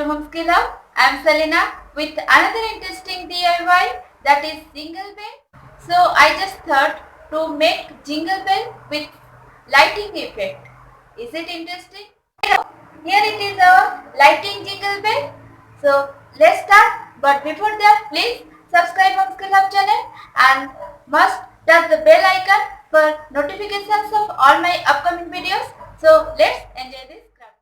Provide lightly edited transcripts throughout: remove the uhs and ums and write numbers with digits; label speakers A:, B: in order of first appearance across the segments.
A: to Home Skill Hub. I am Selena with another interesting DIY, that is Jingle Bell. So I just thought to make Jingle Bell with lighting effect. Is it interesting? Here it is our lighting Jingle Bell. So let's start. But before that, please subscribe Home Skill Hub channel and must touch the bell icon for notifications of all my upcoming videos. So let's enjoy this craft.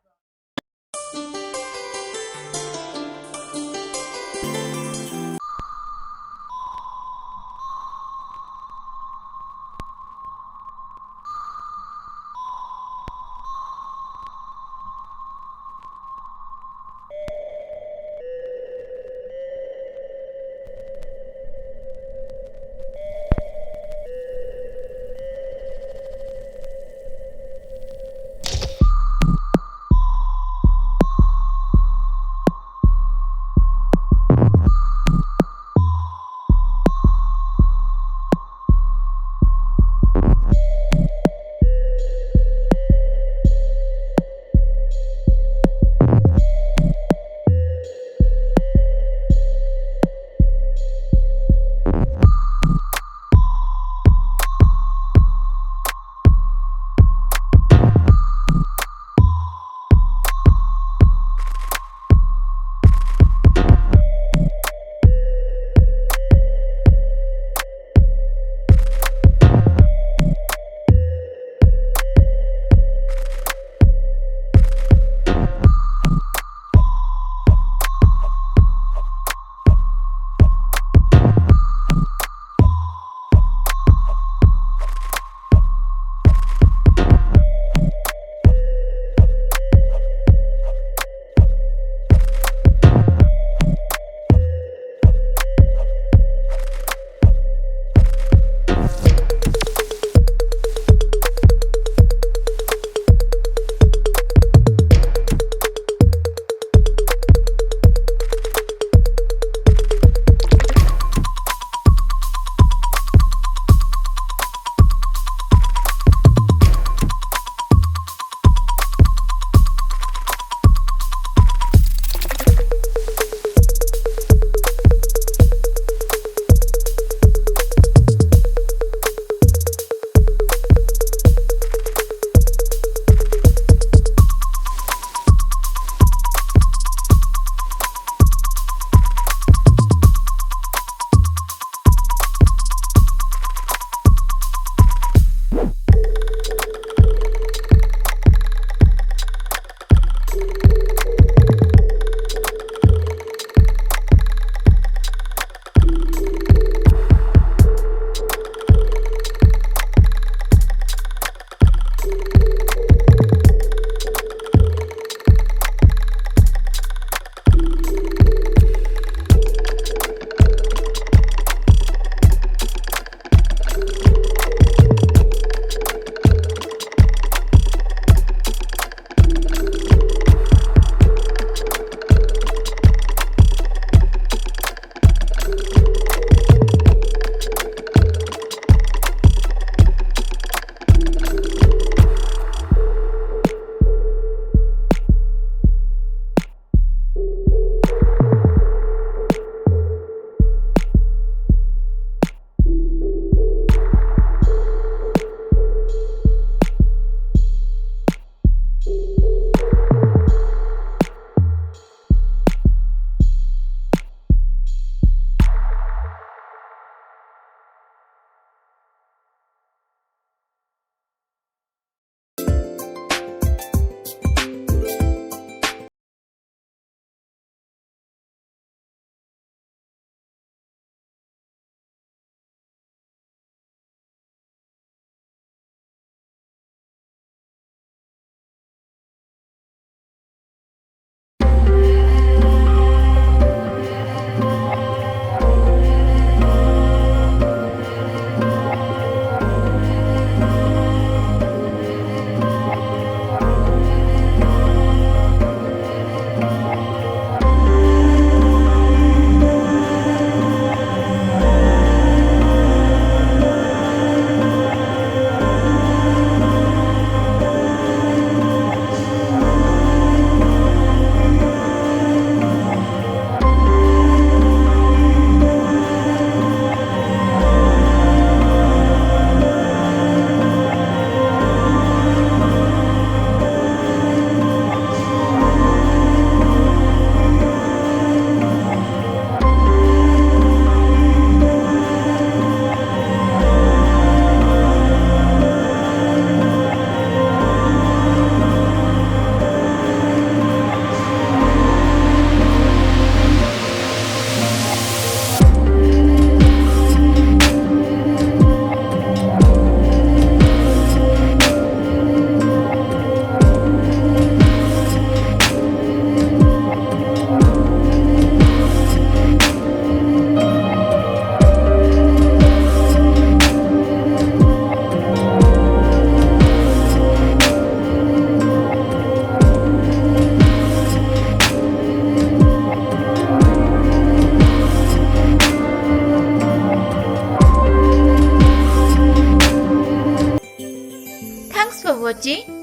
A: watching.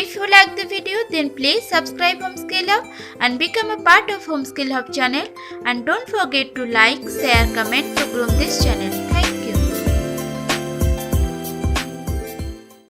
A: If you like the video, then please subscribe Home Skill Hub and become a part of Home Skill Hub channel, and don't forget to like, share, comment to grow this channel.